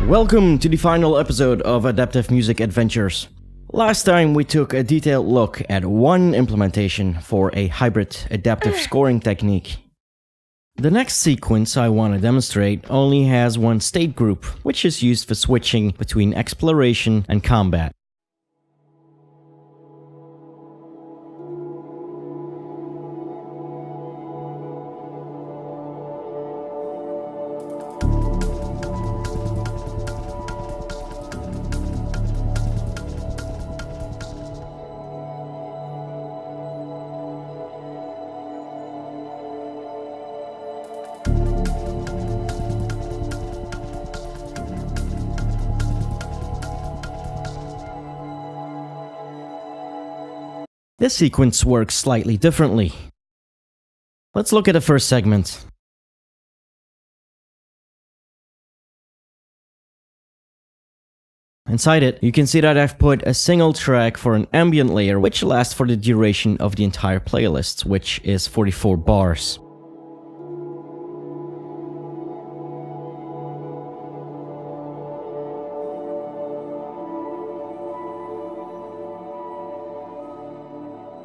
Welcome to the final episode of Adaptive Music Adventures. Last time we took a detailed look at one implementation for a hybrid adaptive scoring technique. The next sequence I want to demonstrate only has one state group, which is used for switching between exploration and combat. This sequence works slightly differently. Let's look at the first segment. Inside it, you can see that I've put a single track for an ambient layer which lasts for the duration of the entire playlist, which is 44 bars.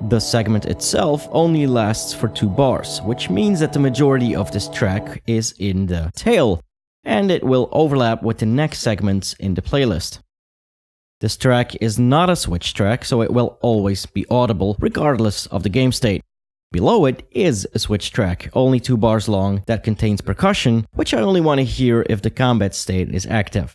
The segment itself only lasts for 2 bars, which means that the majority of this track is in the tail, and it will overlap with the next segments in the playlist. This track is not a switch track, so it will always be audible regardless of the game state. Below it is a switch track, only 2 bars long, that contains percussion, which I only want to hear if the combat state is active.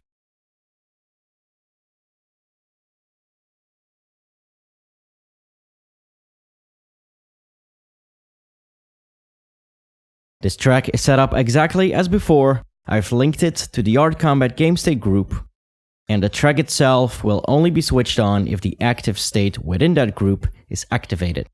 This track is set up exactly as before. I've linked it to the Art Combat game state group, and the track itself will only be switched on if the active state within that group is activated.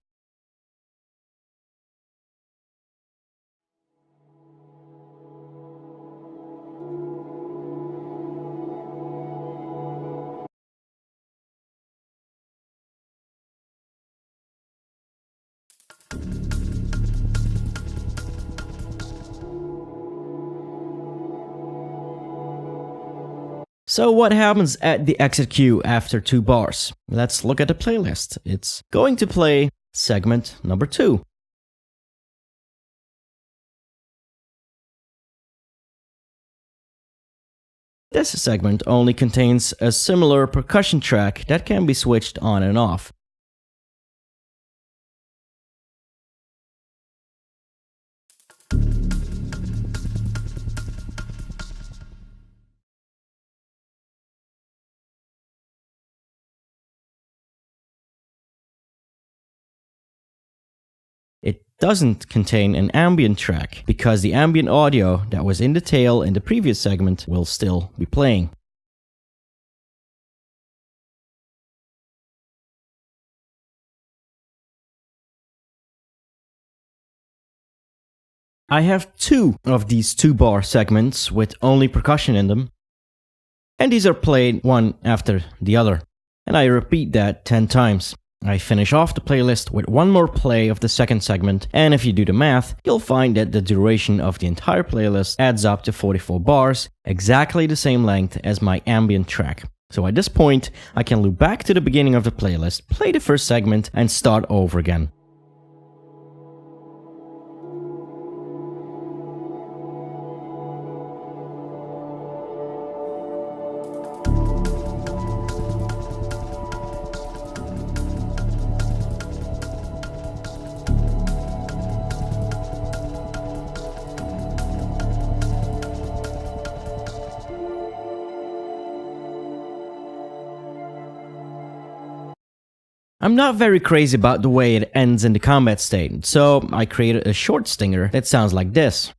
So what happens at the exit cue after 2 bars? Let's look at the playlist. It's going to play segment number 2. This segment only contains a similar percussion track that can be switched on and off. It doesn't contain an ambient track, because the ambient audio that was in the tail in the previous segment will still be playing. I have 2 of these 2-bar segments with only percussion in them, and these are played one after the other, and I repeat that 10 times. I finish off the playlist with one more play of the second segment, and if you do the math, you'll find that the duration of the entire playlist adds up to 44 bars, exactly the same length as my ambient track. So at this point, I can loop back to the beginning of the playlist, play the first segment, and start over again. I'm not very crazy about the way it ends in the combat state, so I created a short stinger that sounds like this.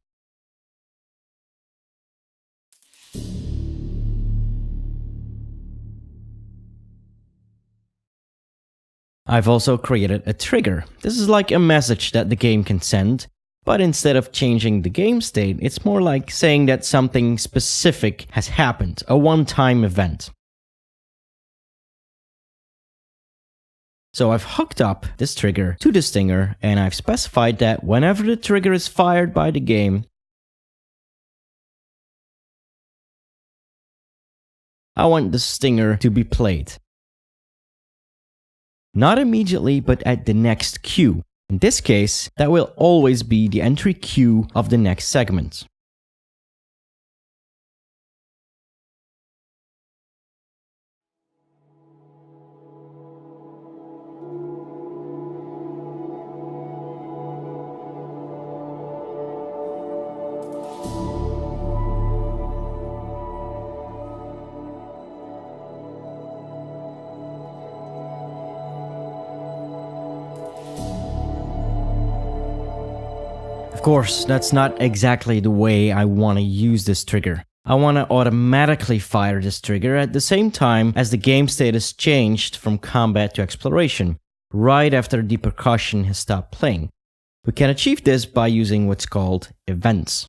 I've also created a trigger. This is like a message that the game can send, but instead of changing the game state, it's more like saying that something specific has happened, a one-time event. So I've hooked up this trigger to the stinger, and I've specified that whenever the trigger is fired by the game, I want the stinger to be played. Not immediately, but at the next cue. In this case, that will always be the entry cue of the next segment. Of course, that's not exactly the way I want to use this trigger. I want to automatically fire this trigger at the same time as the game state is changed from combat to exploration, right after the percussion has stopped playing. We can achieve this by using what's called events.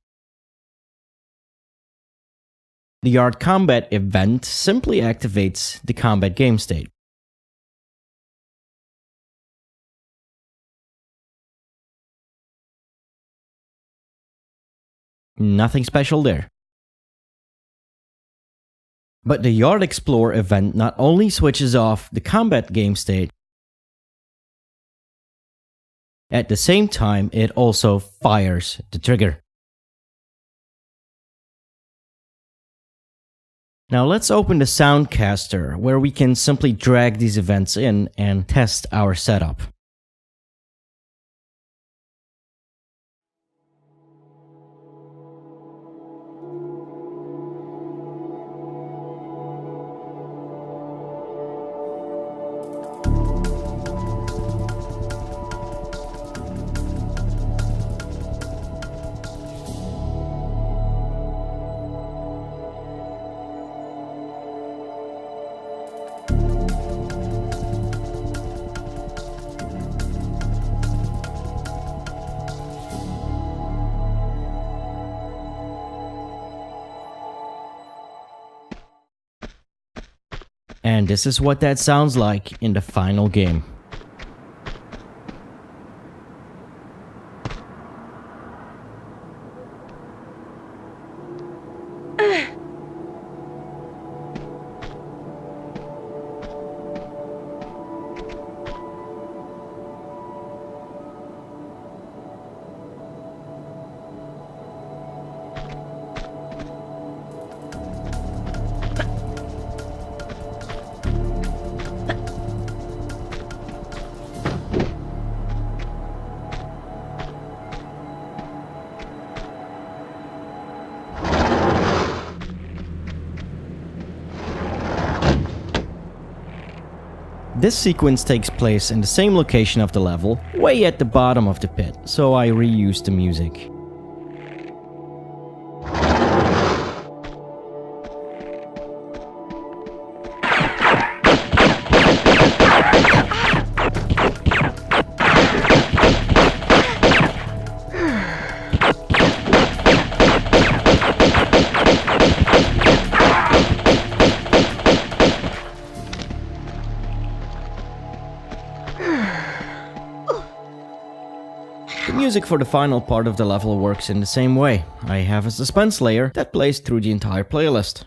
The Yard Combat event simply activates the combat game state. Nothing special there. But the Yard Explore event not only switches off the combat game state, at the same time it also fires the trigger. Now let's open the Soundcaster, where we can simply drag these events in and test our setup. And this is what that sounds like in the final game. This sequence takes place in the same location of the level, way at the bottom of the pit, so I reused the music. The music for the final part of the level works in the same way. I have a suspense layer that plays through the entire playlist.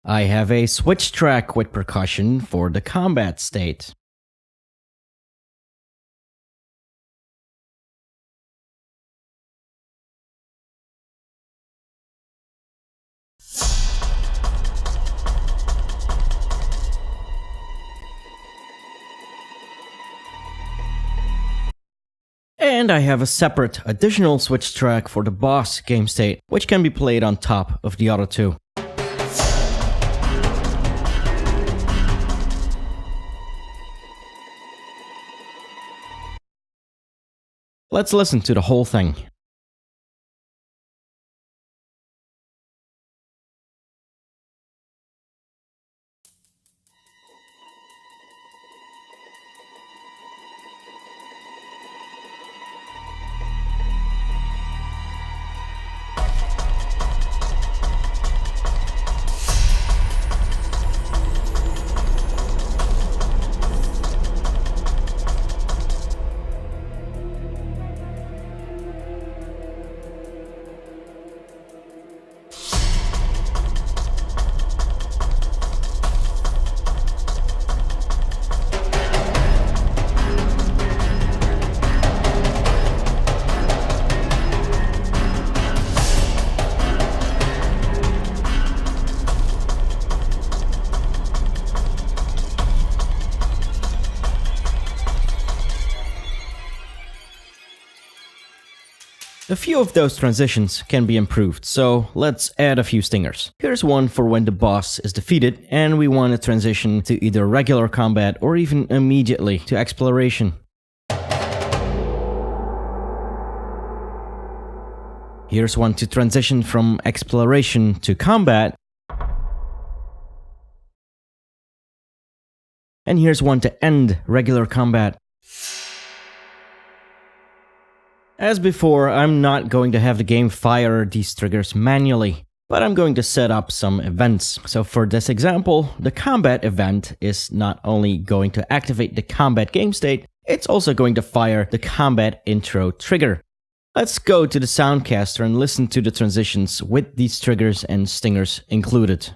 I have a switch track with percussion for the combat state. And I have a separate additional switch track for the boss game state, which can be played on top of the other two. Let's listen to the whole thing. A few of those transitions can be improved, so let's add a few stingers. Here's one for when the boss is defeated and we want to transition to either regular combat or even immediately to exploration. Here's one to transition from exploration to combat. And here's one to end regular combat. As before, I'm not going to have the game fire these triggers manually, but I'm going to set up some events. So for this example, the combat event is not only going to activate the combat game state, it's also going to fire the combat intro trigger. Let's go to the Soundcaster and listen to the transitions with these triggers and stingers included.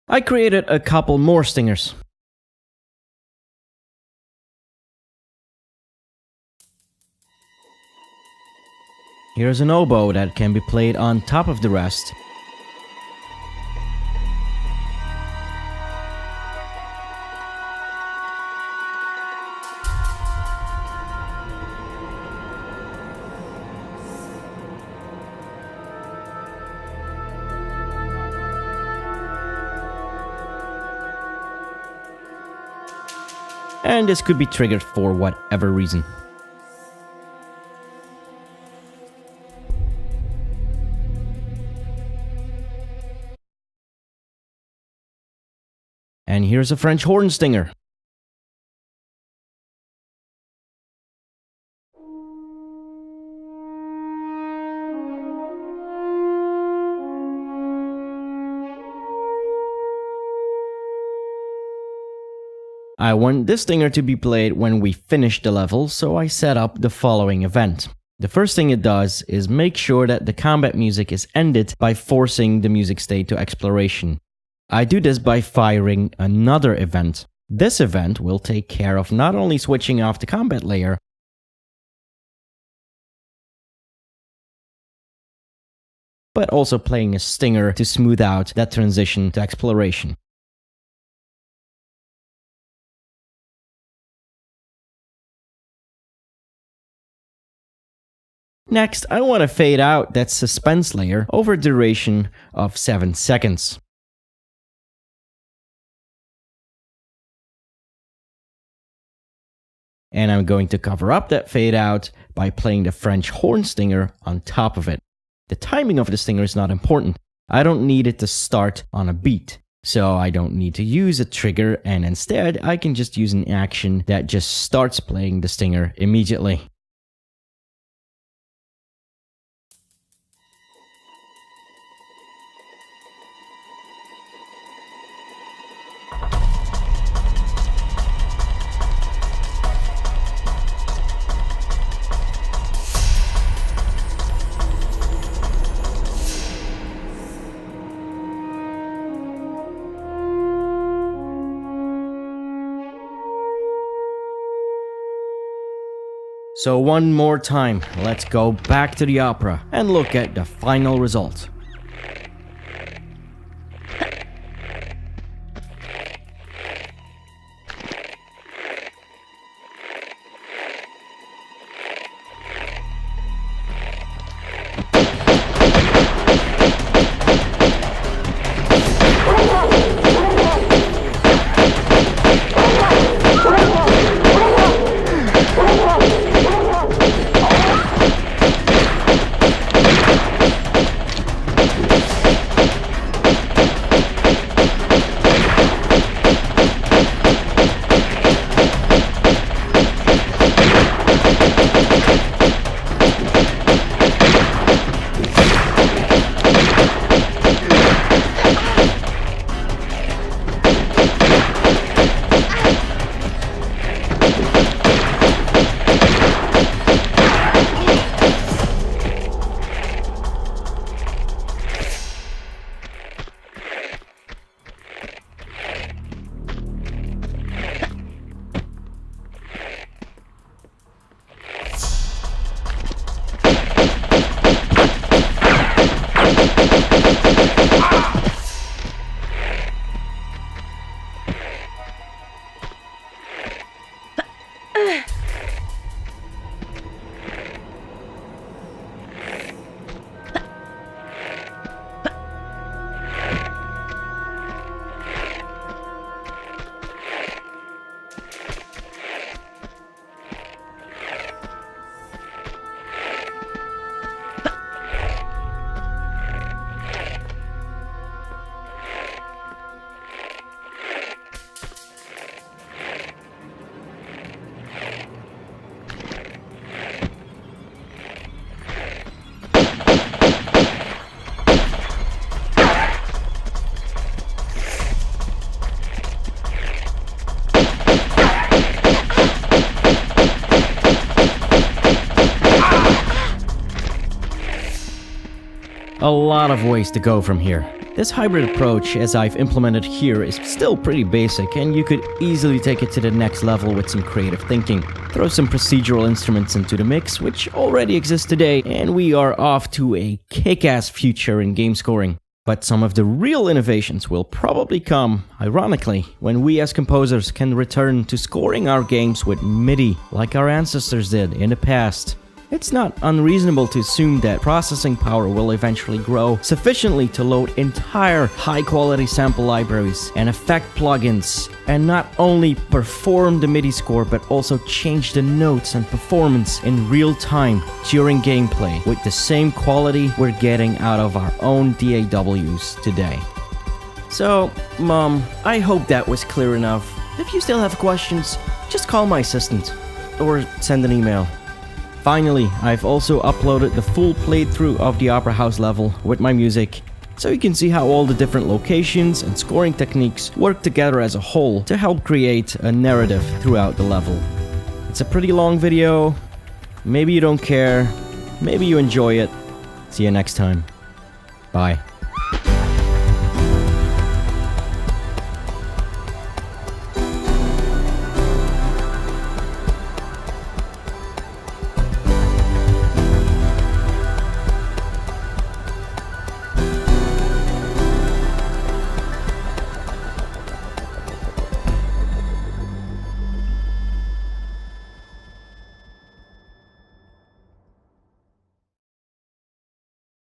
I created a couple more stingers. Here's an oboe that can be played on top of the rest. And this could be triggered for whatever reason. And here's a French horn stinger. I want this stinger to be played when we finish the level, so I set up the following event. The first thing it does is make sure that the combat music is ended by forcing the music state to exploration. I do this by firing another event. This event will take care of not only switching off the combat layer, but also playing a stinger to smooth out that transition to exploration. Next, I want to fade out that suspense layer over a duration of 7 seconds. And I'm going to cover up that fade out by playing the French horn stinger on top of it. The timing of the stinger is not important. I don't need it to start on a beat. So I don't need to use a trigger, and instead I can just use an action that just starts playing the stinger immediately. So one more time, let's go back to the opera and look at the final result. A lot of ways to go from here. This hybrid approach, as I've implemented here, is still pretty basic, and you could easily take it to the next level with some creative thinking. Throw some procedural instruments into the mix, which already exists today, and we are off to a kick-ass future in game scoring. But some of the real innovations will probably come, ironically, when we as composers can return to scoring our games with MIDI, like our ancestors did in the past. It's not unreasonable to assume that processing power will eventually grow sufficiently to load entire high-quality sample libraries and effect plugins, and not only perform the MIDI score but also change the notes and performance in real time during gameplay with the same quality we're getting out of our own DAWs today. So, Mom, I hope that was clear enough. If you still have questions, just call my assistant or send an email. Finally, I've also uploaded the full playthrough of the Opera House level with my music, so you can see how all the different locations and scoring techniques work together as a whole to help create a narrative throughout the level. It's a pretty long video. Maybe you don't care, maybe you enjoy it. See you next time. Bye.